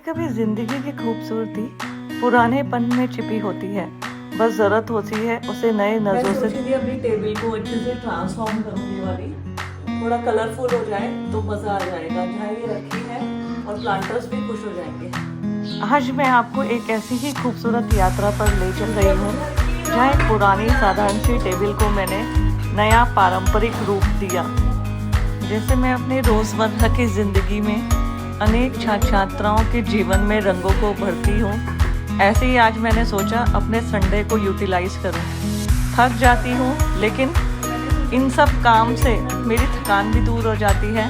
कभी जिंदगी की खूबसूरती पुरानेपन में छिपी होती है। बस जरूरत होती है उसे नए नजरों से। मैं अपनी टेबल को अच्छे से ट्रांसफॉर्म करूंगी वाली, थोड़ा कलरफुल हो जाए तो मजा आ जाएगा। जहाँ ये रखी है और प्लांटर्स भी खुश हो जाएंगे। आज मैं आपको एक ऐसी ही खूबसूरत यात्रा पर ले चल रही हूँ जहाँ एक पुरानी साधारण सी टेबल को मैंने नया पारंपरिक रूप दिया। जैसे मैं अपने रोजमर्रा की जिंदगी में अनेक छात्राओं के जीवन में रंगों को भरती हूँ, ऐसे ही आज मैंने सोचा अपने संडे को यूटिलाइज करूँ। थक जाती हूँ लेकिन इन सब काम से मेरी थकान भी दूर हो जाती है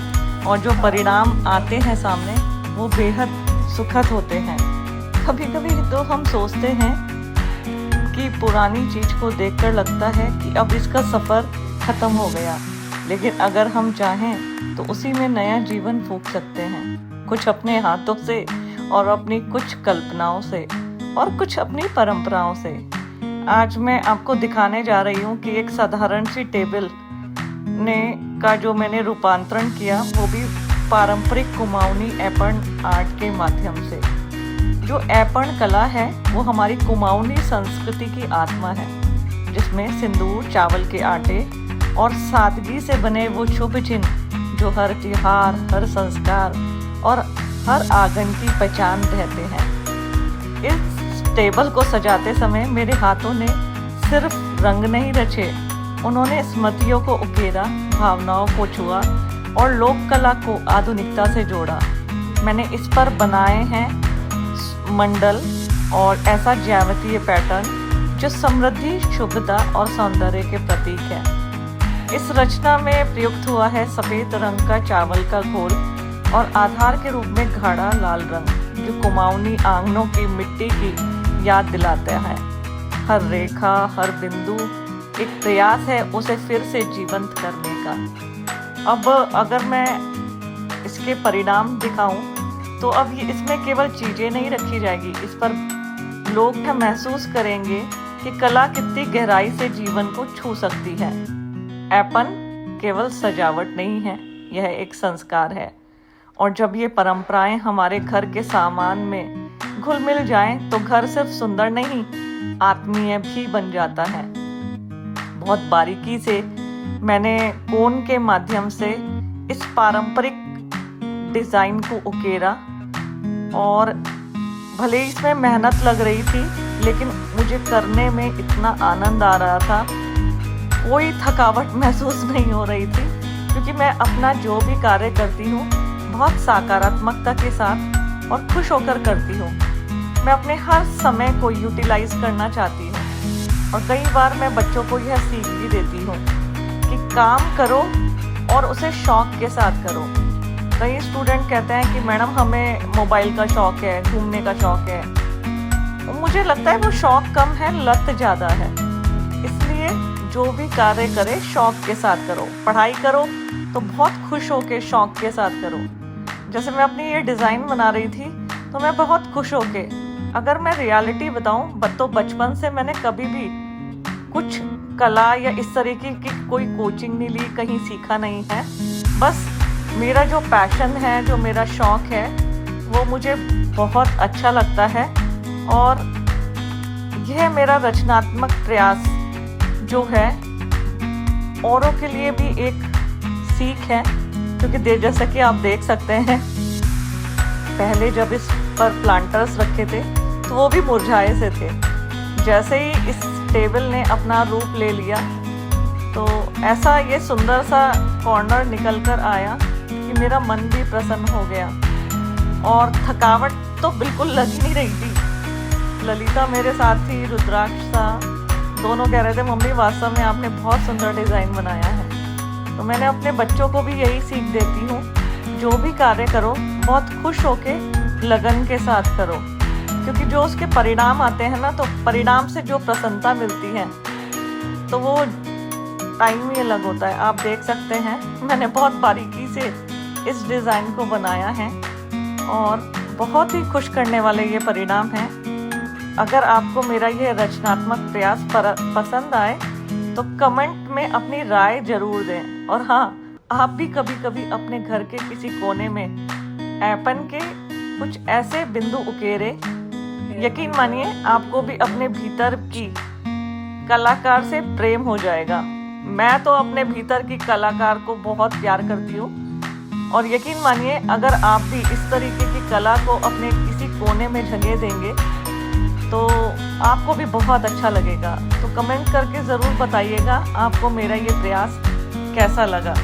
और जो परिणाम आते हैं सामने वो बेहद सुखद होते हैं। कभी कभी तो हम सोचते हैं कि पुरानी चीज़ को देखकर लगता है कि अब इसका सफ़र ख़त्म हो गया, लेकिन अगर हम चाहें तो उसी में नया जीवन फूंक सकते हैं, कुछ अपने हाथों से और अपनी कुछ कल्पनाओं से और कुछ अपनी परंपराओं से। आज मैं आपको दिखाने जा रही हूँ कि एक साधारण सी टेबल का जो मैंने रूपांतरण किया वो भी पारंपरिक कुमाऊनी ऐपण आर्ट के माध्यम से। जो ऐपण कला है वो हमारी कुमाऊनी संस्कृति की आत्मा है, जिसमें सिंदूर, चावल के आटे और सादगी से बने वो शुभ चिन्ह जो हर त्योहार, हर संस्कार और हर आंगन की पहचान रहते हैं। इस टेबल को सजाते समय मेरे हाथों ने सिर्फ रंग नहीं रचे, उन्होंने स्मृतियों को उकेरा, भावनाओं को छुआ और लोक कला को आधुनिकता से जोड़ा। मैंने इस पर बनाए हैं मंडल और ऐसा ज्यामितीय पैटर्न जो समृद्धि, शुभता और सौंदर्य के प्रतीक है। इस रचना में प्रयुक्त हुआ है सफ़ेद रंग का चावल का घोल और आधार के रूप में गाढ़ा लाल रंग, जो कुमाऊनी आंगनों की मिट्टी की याद दिलाता है। हर रेखा, हर बिंदु एक प्रयास है उसे फिर से जीवंत करने का। अब अगर मैं इसके परिणाम दिखाऊं तो अब ये इसमें केवल चीज़ें नहीं रखी जाएगी, इस पर लोग महसूस करेंगे कि कला कितनी गहराई से जीवन को छू सकती है। ऐपन केवल सजावट नहीं है, यह एक संस्कार है, और जब ये परंपराएं हमारे घर के सामान में घुल मिल जाएं तो घर सिर्फ सुंदर नहीं, आत्मीय भी बन जाता है। बहुत बारीकी से मैंने कोन के माध्यम से इस पारंपरिक डिज़ाइन को उकेरा और भले ही इसमें मेहनत लग रही थी लेकिन मुझे करने में इतना आनंद आ रहा था, कोई थकावट महसूस नहीं हो रही थी, क्योंकि मैं अपना जो भी कार्य करती हूँ बहुत सकारात्मकता के साथ और खुश होकर करती हूँ। मैं अपने हर समय को यूटिलाइज करना चाहती हूँ और कई बार मैं बच्चों को यह सीख भी देती हूँ कि काम करो और उसे शौक के साथ करो। कई स्टूडेंट कहते हैं कि मैडम हमें मोबाइल का शौक है, घूमने का शौक है, मुझे लगता है वो शौक कम है, लत ज़्यादा है। इसलिए जो भी कार्य करे शौक के साथ करो, पढ़ाई करो तो बहुत खुश होके शौक के साथ करो। जैसे मैं अपनी ये डिज़ाइन बना रही थी तो मैं बहुत खुश होके, अगर मैं रियलिटी बताऊं तो बचपन से मैंने कभी भी कुछ कला या इस तरीके की कोई कोचिंग नहीं ली, कहीं सीखा नहीं है। बस मेरा जो पैशन है, जो मेरा शौक है, वो मुझे बहुत अच्छा लगता है और यह मेरा रचनात्मक प्रयास जो है औरों के लिए भी एक सीख है, क्योंकि जैसा कि आप देख सकते हैं पहले जब इस पर प्लांटर्स रखे थे तो वो भी मुरझाए से थे। जैसे ही इस टेबल ने अपना रूप ले लिया तो ऐसा ये सुंदर सा कॉर्नर निकल कर आया कि मेरा मन भी प्रसन्न हो गया और थकावट तो बिल्कुल लग ही नहीं रही थी। ललिता मेरे साथ थी, रुद्राक्ष था, दोनों कह रहे थे मम्मी वास्तव में आपने बहुत सुंदर डिज़ाइन बनाया है। तो मैंने अपने बच्चों को भी यही सीख देती हूँ, जो भी कार्य करो बहुत खुश होके लगन के साथ करो, क्योंकि जो उसके परिणाम आते हैं ना, तो परिणाम से जो प्रसन्नता मिलती है तो वो टाइम ही अलग होता है। आप देख सकते हैं मैंने बहुत बारीकी से इस डिज़ाइन को बनाया है और बहुत ही खुश करने वाले ये परिणाम हैं। अगर आपको मेरा ये रचनात्मक प्रयास पसंद आए तो कमेंट में अपनी राय जरूर दें। और हाँ, आप भी कभी कभी अपने घर के किसी कोने में ऐपन के कुछ ऐसे बिंदु उकेरे, यकीन मानिए आपको भी अपने भीतर की कलाकार से प्रेम हो जाएगा। मैं तो अपने भीतर की कलाकार को बहुत प्यार करती हूँ और यकीन मानिए अगर आप भी इस तरीके की कला को अपने किसी कोने में जगह देंगे तो आपको भी बहुत अच्छा लगेगा। तो कमेंट करके ज़रूर बताइएगा आपको मेरा ये प्रयास कैसा लगा।